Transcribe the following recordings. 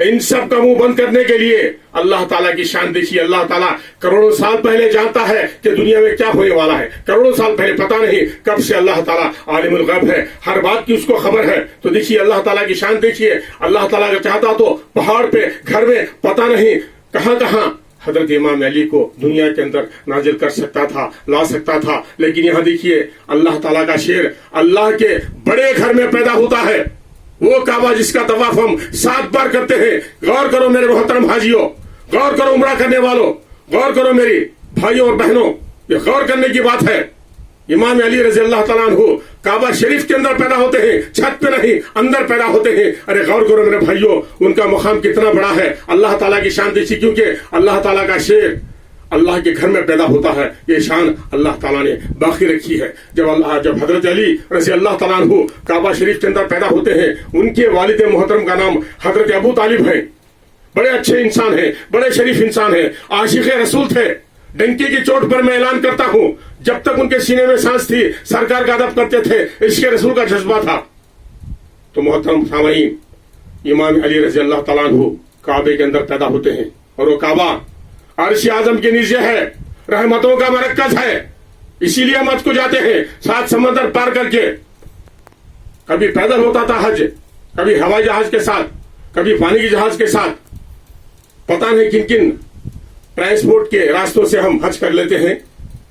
ان سب کا منہ بند کرنے کے لیے اللہ تعالیٰ کی شان دیکھیے. اللہ تعالیٰ کروڑوں سال پہلے جانتا ہے کہ دنیا میں کیا ہونے والا ہے. کروڑوں سال پہلے پتا نہیں کب سے اللہ تعالیٰ عالم الغیب ہے, ہر بات کی اس کو خبر ہے. تو دیکھیے اللہ تعالیٰ کی شان دیکھیے. اللہ تعالیٰ کا چاہتا تو پہاڑ پہ, گھر میں, پتا نہیں کہاں کہاں حضرت امام علی کو دنیا کے اندر نازل کر سکتا تھا, لا سکتا تھا. لیکن یہاں دیکھیے اللہ تعالیٰ کا شیر اللہ کے بڑے گھر میں پیدا ہوتا ہے. وہ کعبہ جس کا طواف ہم 7 بار کرتے ہیں. غور کرو میرے محترم حاجیوں, غور کرو عمرہ کرنے والوں, غور کرو میری بھائیوں اور بہنوں, یہ غور کرنے کی بات ہے. امام علی رضی اللہ تعالیٰ عنہ کعبہ شریف کے اندر پیدا ہوتے ہیں, چھت پہ نہیں اندر پیدا ہوتے ہیں. ارے غور کرو میرے بھائیوں, ان کا مقام کتنا بڑا ہے. اللہ تعالیٰ کی شان دیکھیے, کیونکہ اللہ تعالیٰ کا شیر اللہ کے گھر میں پیدا ہوتا ہے. یہ شان اللہ تعالیٰ نے باقی رکھی ہے. جب حضرت علی رضی اللہ تعالیٰ عنہ کعبہ شریف کے اندر پیدا ہوتے ہیں, ان کے والد محترم کا نام حضرت ابو طالب ہے. بڑے اچھے انسان ہیں, بڑے شریف انسان ہیں, عاشق رسول تھے. ڈنکی کی چوٹ پر میں اعلان کرتا ہوں, جب تک ان کے سینے میں سانس تھی سرکار کا ادب کرتے تھے, عشق رسول کا جذبہ تھا. تو محترم سامعین, امام علی رضی اللہ تعالیٰ عنہ کعبے کے اندر پیدا ہوتے ہیں, اور وہ کعبہ عرش اعظم کے نیچے ہے, رحمتوں کا مرکز ہے. اسی لیے ہم حج کو جاتے ہیں 7 سمندر پار کر کے. کبھی پیدل ہوتا تھا حج, کبھی ہوائی جہاز کے ساتھ, کبھی پانی کی جہاز کے ساتھ. پتہ نہیں کن کن ٹرانسپورٹ کے راستوں سے ہم حج کر لیتے ہیں.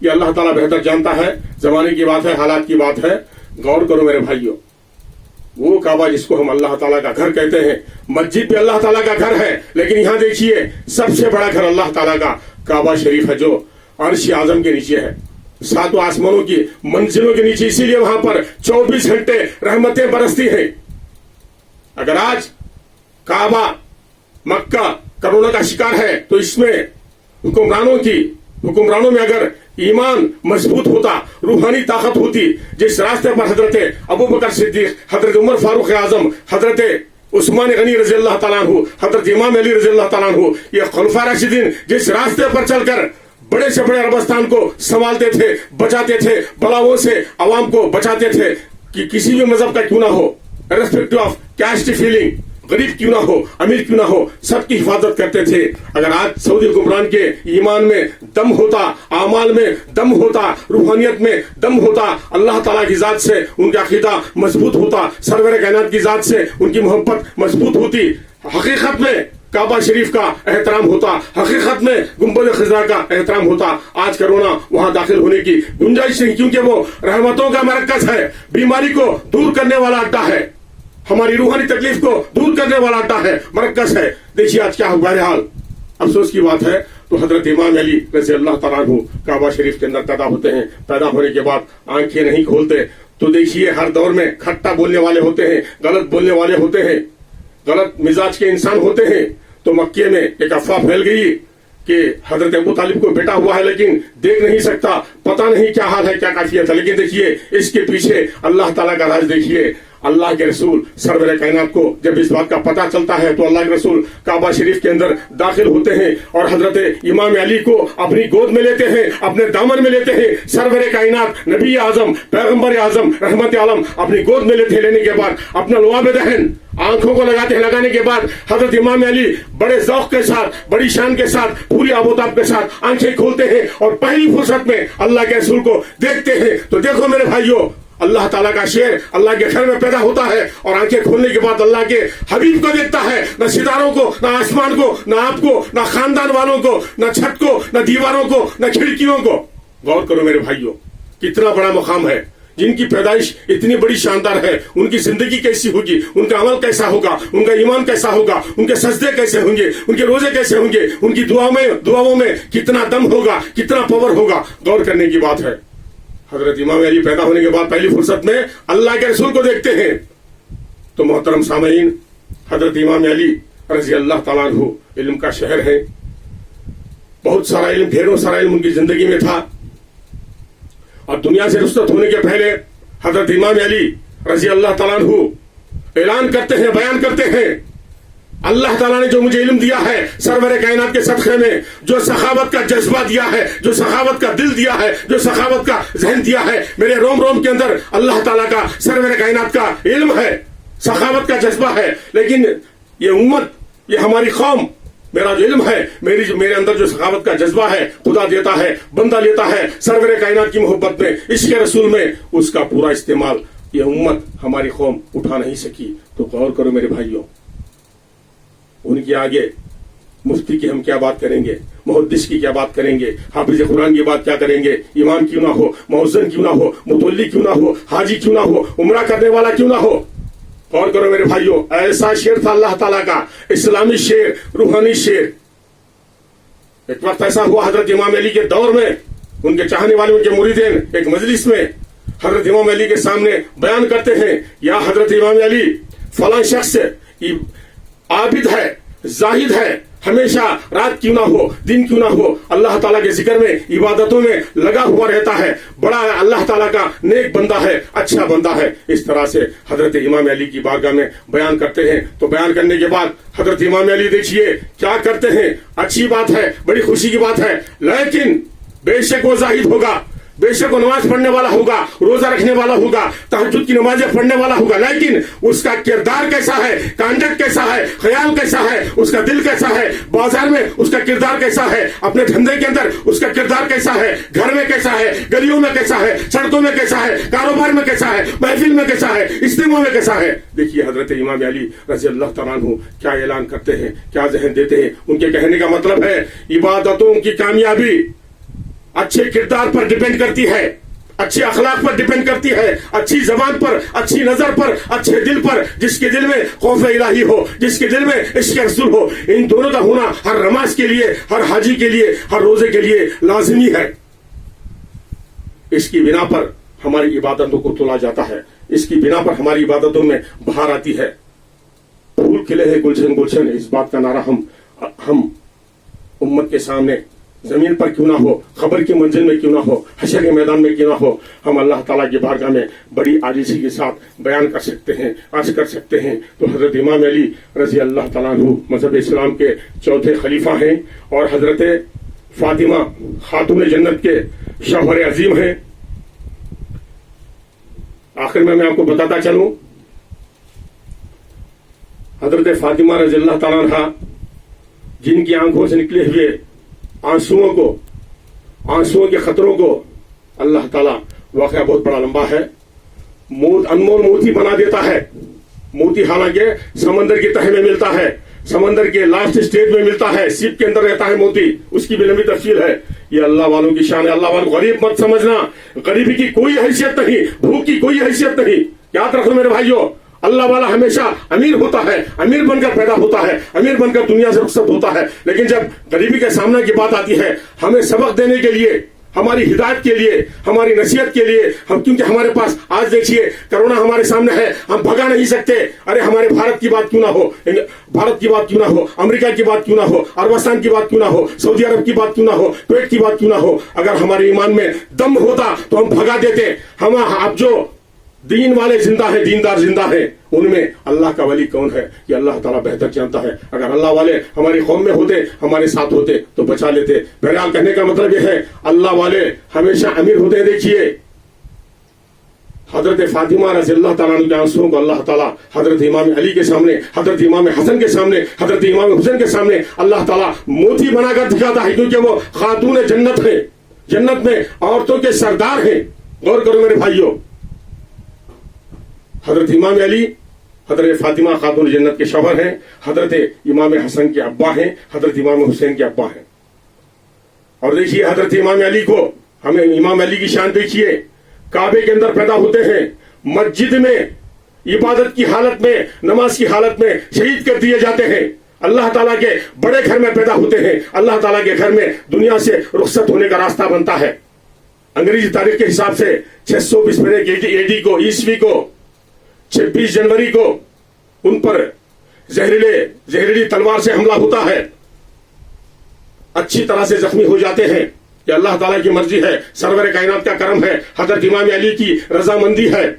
یہ اللہ تعالیٰ بہتر جانتا ہے. زمانے کی بات ہے, حالات کی بات ہے. غور کرو میرے بھائیوں, وہ کعبہ جس کو ہم اللہ تعالیٰ کا گھر کہتے ہیں, مسجد بھی اللہ تعالیٰ کا گھر ہے, لیکن یہاں دیکھیے سب سے بڑا گھر اللہ تعالیٰ کا کعبہ شریف ہے, جو عرش اعظم کے نیچے ہے, 7 آسمانوں کی منزلوں کے نیچے. اسی لیے وہاں پر 24 گھنٹے رحمتیں برستی ہیں. اگر آج کعبہ مکہ کرونا کا شکار ہے, تو اس میں حکمرانوں میں اگر ایمان مضبوط ہوتا, روحانی طاقت ہوتی, جس راستے پر حضرت ابوبکر صدیق, حضرت عمر فاروق اعظم, حضرت عثمان غنی رضی اللہ تعالیٰ عنہ, حضرت امام علی رضی اللہ تعالیٰ عنہ, یہ خلفاء راشدین جس راستے پر چل کر بڑے سے بڑے عربستان کو سنبھالتے تھے, بچاتے تھے, بلاؤں سے عوام کو بچاتے تھے, کہ کسی بھی مذہب کا کیوں نہ ہو, ریسپیکٹ آف کاسٹ فیلنگ, غریب کیوں نہ ہو, امیر کیوں نہ ہو, سب کی حفاظت کرتے تھے. اگر آج سعودی حکمران کے ایمان میں دم ہوتا, اعمال میں دم ہوتا, روحانیت میں دم ہوتا, اللہ تعالیٰ کی ذات سے ان کا عقیدہ مضبوط ہوتا, سرور کائنات کی ذات سے ان کی محبت مضبوط ہوتی, حقیقت میں کعبہ شریف کا احترام ہوتا, حقیقت میں گنبد خضرا کا احترام ہوتا. آج کرونا وہاں داخل ہونے کی گنجائش نہیں, کیونکہ وہ رحمتوں کا مرکز ہے, بیماری کو دور کرنے والا اڈا ہے, ہماری روحانی تکلیف کو دور کرنے والا اڈا ہے, مرکز ہے. دیکھیے آج کیا ہو, بہرحال افسوس کی بات ہے. تو حضرت امام علی رضی اللہ تعالیٰ عنہ کعبہ شریف کے اندر پیدا ہوتے ہیں. پیدا ہونے کے بعد آنکھیں نہیں کھولتے. تو دیکھیے ہر دور میں کھٹا بولنے والے ہوتے ہیں, غلط بولنے والے ہوتے ہیں, غلط مزاج کے انسان ہوتے ہیں. تو مکے میں ایک افواہ پھیل گئی کہ حضرت ابو طالب کو بیٹا ہوا ہے, لیکن دیکھ نہیں سکتا, پتہ نہیں کیا حال ہے, کیا کیفیت ہے. لیکن دیکھیے اس کے پیچھے اللہ تعالیٰ کا راز دیکھیے. اللہ کے رسول سرور کائنات کو جب اس بات کا پتہ چلتا ہے, تو اللہ کے رسول کعبہ شریف کے اندر داخل ہوتے ہیں, اور حضرت امام علی کو اپنی گود میں لیتے ہیں, اپنے دامن میں لیتے ہیں. سرور کائنات, نبی اعظم, پیغمبر اعظم, رحمت عالم اپنی گود میں لیتے ہیں. لینے کے بعد اپنا لعاب دہن آنکھوں کو لگاتے ہیں. لگانے کے بعد حضرت امام علی بڑے ذوق کے ساتھ, بڑی شان کے ساتھ, پوری آبوتاب کے ساتھ آنکھیں کھولتے ہیں, اور پہلی فرصت میں اللہ کے رسول کو دیکھتے ہیں. تو دیکھو میرے بھائیوں, اللہ تعالیٰ کا شیر اللہ کے گھر میں پیدا ہوتا ہے, اور آنکھیں کھولنے کے بعد اللہ کے حبیب کو دیکھتا ہے. نہ ستاروں کو, نہ آسمان کو, نہ آپ کو, نہ خاندان والوں کو, نہ چھت کو, نہ دیواروں کو, نہ کھڑکیوں کو. غور کرو میرے بھائیوں, کتنا بڑا مقام ہے. جن کی پیدائش اتنی بڑی شاندار ہے, ان کی زندگی کیسی ہوگی, ان کا عمل کیسا ہوگا, ان کا ایمان کیسا ہوگا, ان کے سجدے کیسے ہوں گے, ان کے روزے کیسے ہوں گے, ان کی دعاؤں میں کتنا دم ہوگا, کتنا پاور ہوگا. غور کرنے کی بات ہے. حضرت امام علی پیدا ہونے کے بعد پہلی فرصت میں اللہ کے رسول کو دیکھتے ہیں. تو محترم سامعین, حضرت امام علی رضی اللہ تعالیٰ عنہ علم کا شہر ہے. بہت سارا علم, ڈھیروں سارا علم ان کی زندگی میں تھا. اور دنیا سے رخصت ہونے کے پہلے حضرت امام علی رضی اللہ تعالیٰ عنہ اعلان کرتے ہیں, بیان کرتے ہیں, اللہ تعالیٰ نے جو مجھے علم دیا ہے سرور کائنات کے صدقے میں, جو سخاوت کا جذبہ دیا ہے, جو سخاوت کا دل دیا ہے, جو سخاوت کا ذہن دیا ہے, میرے روم روم کے اندر اللہ تعالیٰ کا سرور کائنات کا علم ہے, سخاوت کا جذبہ ہے. لیکن یہ امت یہ ہماری قوم، میرا جو علم ہے، میرے اندر جو سخاوت کا جذبہ ہے، خدا دیتا ہے، بندہ لیتا ہے، سرور کائنات کی محبت میں، عشق رسول میں، اس کا پورا استعمال یہ امت ہماری قوم اٹھا نہیں سکی. تو غور کرو میرے بھائیوں، ان کے آگے مفتی کی ہم کیا بات کریں گے، محدث کی کیا بات کریں گے، حافظ قرآن کی بات کیا کریں گے، امام کیوں نہ ہو، مؤذن کیوں نہ ہو، متولی کیوں نہ ہو، حاجی کیوں نہ ہو، عمرہ کرنے والا کیوں نہ ہو. غور کرو میرے بھائیوں، ایسا شعر تھا اللہ تعالیٰ کا، اسلامی شعر، روحانی شعر. ایک وقت ایسا ہوا حضرت امام علی کے دور میں، ان کے چاہنے والے، ان کے مریدین ایک مجلس میں حضرت امام علی کے سامنے بیان کرتے ہیں، یا حضرت امام علی فلاں شخص عابد ہے، زاہد ہے، ہمیشہ رات کیوں نہ ہو، دن کیوں نہ ہو، اللہ تعالیٰ کے ذکر میں، عبادتوں میں لگا ہوا رہتا ہے، بڑا اللہ تعالیٰ کا نیک بندہ ہے، اچھا بندہ ہے. اس طرح سے حضرت امام علی کی بارگاہ میں بیان کرتے ہیں. تو بیان کرنے کے بعد حضرت امام علی دیکھیے کیا کرتے ہیں. اچھی بات ہے، بڑی خوشی کی بات ہے، لیکن بے شک وہ زاہد ہوگا، بے شک وہ نماز پڑھنے والا ہوگا، روزہ رکھنے والا ہوگا، تہجد کی نمازیں پڑھنے والا ہوگا، لیکن اس کا کردار کیسا ہے، کانڈکٹ کیسا ہے، خیال کیسا ہے، اس کا دل کیسا ہے، بازار میں اس کا کردار کیسا ہے، اپنے دھندے کے اندر اس کا کردار کیسا ہے، گھر میں کیسا ہے، گلیوں میں کیسا ہے، سڑکوں میں کیسا ہے، کاروبار میں کیسا ہے، محفل میں کیسا ہے، اجتماع میں کیسا ہے. دیکھیے حضرت امام علی رضی اللہ تعالیٰ عنہ کیا اعلان کرتے ہیں، کیا ذہن دیتے ہیں. ان کے کہنے کا مطلب ہے عبادتوں کی کامیابی اچھے کردار پر ڈیپینڈ کرتی ہے، اچھے اخلاق پر ڈیپینڈ کرتی ہے، اچھی زبان پر، اچھی نظر پر، اچھے دل پر. جس کے دل میں خوف الہی ہو، جس کے دل میں عشق رسول ہو، ان دونوں کا ہونا ہر نماز کے لیے، ہر حاجی کے لیے، ہر روزے کے لیے لازمی ہے. اس کی بنا پر ہماری عبادتوں کو تولا جاتا ہے، اس کی بنا پر ہماری عبادتوں میں بہار آتی ہے. پھول کھلے ہیں گلشن گلشن، اس بات کا نعرہ ہم امت کے سامنے زمین پر کیوں نہ ہو، خبر کی منزل میں کیوں نہ ہو، حشر کے میدان میں کیوں نہ ہو، ہم اللہ تعالیٰ کی بارگاہ میں بڑی عاجزی کے ساتھ بیان کر سکتے ہیں، عرض کر سکتے ہیں. تو حضرت امام علی رضی اللہ تعالیٰ عنہ مذہب اسلام کے چوتھے خلیفہ ہیں، اور حضرت فاطمہ خاتون جنت کے شوہر عظیم ہیں. آخر میں آپ کو بتاتا چلوں، حضرت فاطمہ رضی اللہ تعالیٰ عنہ جن کی آنکھوں سے نکلے ہوئے آنسوؤں کے خطروں کو اللہ تعالیٰ، واقعہ بہت بڑا لمبا ہے، انمول موتی بنا دیتا ہے. موتی حالانکہ سمندر کی تہہ میں ملتا ہے، سمندر کے لاسٹ اسٹیج میں ملتا ہے، سیپ کے اندر رہتا ہے موتی، اس کی بھی لمبی تفصیل ہے. یہ اللہ والوں کی شان ہے. اللہ والوں غریب مت سمجھنا، غریبی کی کوئی حیثیت نہیں، بھوک کی کوئی حیثیت نہیں. یاد رکھو میرے بھائیوں، اللہ والا ہمیشہ امیر ہوتا ہے، امیر بن کر پیدا ہوتا ہے، امیر بن کر دنیا سے رخصت ہوتا ہے. لیکن جب غریبی کے سامنے کی بات آتی ہے، ہمیں سبق دینے کے لیے، ہماری ہدایت کے لیے، ہماری نصیحت کے لیے، کیونکہ ہمارے پاس آج دیکھیے کرونا ہمارے سامنے ہے، ہم بھگا نہیں سکتے. ارے ہمارے بھارت کی بات کیوں نہ ہو، بھارت کی بات کیوں نہ ہو، امریکہ کی بات کیوں نہ ہو، عربستان کی بات کیوں نہ ہو، سعودی عرب کی بات کیوں نہ ہو، کویت کی بات کیوں نہ ہو. اگر ہمارے ایمان میں دم ہوتا تو ہم بھگا دیتے. اب جو دین والے زندہ ہیں، دیندار زندہ ہیں، ان میں اللہ کا ولی کون ہے یہ اللہ تعالیٰ بہتر جانتا ہے. اگر اللہ والے ہماری قوم میں ہوتے، ہمارے ساتھ ہوتے تو بچا لیتے. بہرحال کہنے کا مطلب یہ ہے اللہ والے ہمیشہ امیر ہوتے ہیں. دیکھیے حضرت فاطمہ رضی اللہ تعالیٰ عنہ کے آنسوؤں کو اللہ تعالیٰ حضرت امام علی کے سامنے، حضرت امام حسن کے سامنے، حضرت امام حسین کے سامنے اللہ تعالیٰ موتی بنا کر دکھاتا ہے، کیونکہ وہ خاتون جنت ہیں، جنت میں عورتوں کے سردار ہیں. غور کرو میرے بھائیوں، حضرت امام علی حضرت فاطمہ خاتون جنت کے شوہر ہیں، حضرت امام حسن کے ابا ہیں، حضرت امام حسین کے ابا ہیں. اور دیکھیے حضرت امام علی کو، ہمیں امام علی کی شان دیکھیے، کعبے کے اندر پیدا ہوتے ہیں، مسجد میں عبادت کی حالت میں، نماز کی حالت میں شہید کر دیے جاتے ہیں. اللہ تعالیٰ کے بڑے گھر میں پیدا ہوتے ہیں، اللہ تعالیٰ کے گھر میں دنیا سے رخصت ہونے کا راستہ بنتا ہے. انگریزی تاریخ کے حساب سے 625 AD کو، عیسوی کو 26 جنوری کو ان پر زہریلی تلوار سے حملہ ہوتا ہے، اچھی طرح سے زخمی ہو جاتے ہیں. یہ اللہ تعالیٰ کی مرضی ہے، سرور کائنات کا کرم ہے، حضرت امام علی کی رضامندی ہے.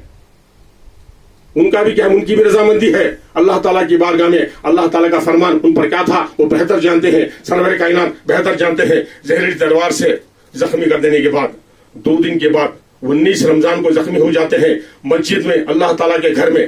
ان کا بھی کیا، ان کی بھی رضامندی ہے. اللہ تعالیٰ کی بارگاہ میں اللہ تعالیٰ کا فرمان ان پر کیا تھا وہ بہتر جانتے ہیں، سرور کائنات بہتر جانتے ہیں. زہریلی تلوار سے زخمی کر دینے کے بعد 2 دن کے بعد 19 رمضان کو زخمی ہو جاتے ہیں. مسجد میں اللہ تعالیٰ کے گھر میں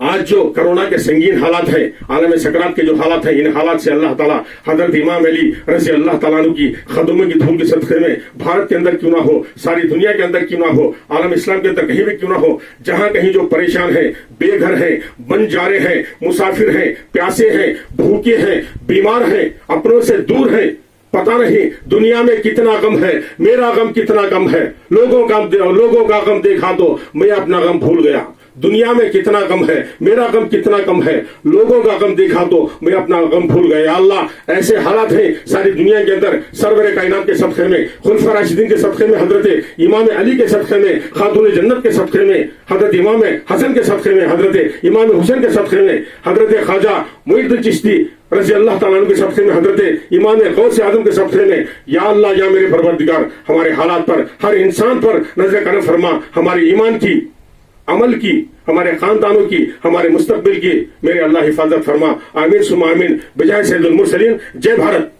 آج جو کرونا کے سنگین حالات ہیں، عالم سکرات کے جو حالات ہیں، ان حالات سے اللہ تعالیٰ حضرت امام علی رضی اللہ تعالیٰ عنہ کی قدموں کی دھول کے صدقے میں بھارت کے اندر کیوں نہ ہو، ساری دنیا کے اندر کیوں نہ ہو، عالم اسلام کے اندر کہیں بھی کیوں نہ ہو، جہاں کہیں جو پریشان ہیں، بے گھر ہیں، بن جارے ہیں، مسافر ہیں، پیاسے ہیں، بھوکے ہیں، بیمار ہیں، اپنوں سے دور ہیں، پتہ نہیں دنیا میں کتنا غم ہے، میرا غم کتنا غم ہے، لوگوں کا غم دیکھا تو میں اپنا غم بھول گیا، دنیا میں کتنا غم ہے، میرا غم کتنا کم ہے، لوگوں کا غم دیکھا تو میں اپنا غم بھول گیا۔ یا اللہ ایسے حالات ہیں ساری دنیا کے اندر، سرور کائنات کے صدقے میں، خلفاء راشدین کے صدقے میں، حضرت امام علی کے صدقے میں، خاتون جنت کے صدقے میں، حضرت امام حسن کے صدقے میں، حضرت امام حسین کے صدقے میں، حضرت خواجہ معین الدین چشتی رضی اللہ تعالیٰ عنہ کے صدقے میں، حضرت امام غوث اعظم کے صدقے میں، یا اللہ یا میرے پروردگار ہمارے حالات پر، ہر انسان پر نظر کرم فرما، ہمارے ایمان کی، عمل کی، ہمارے خاندانوں کی، ہمارے مستقبل کی میرے اللہ حفاظت فرما، آمین ثم آمین، بجائے سید المرسلین۔ جے بھارت۔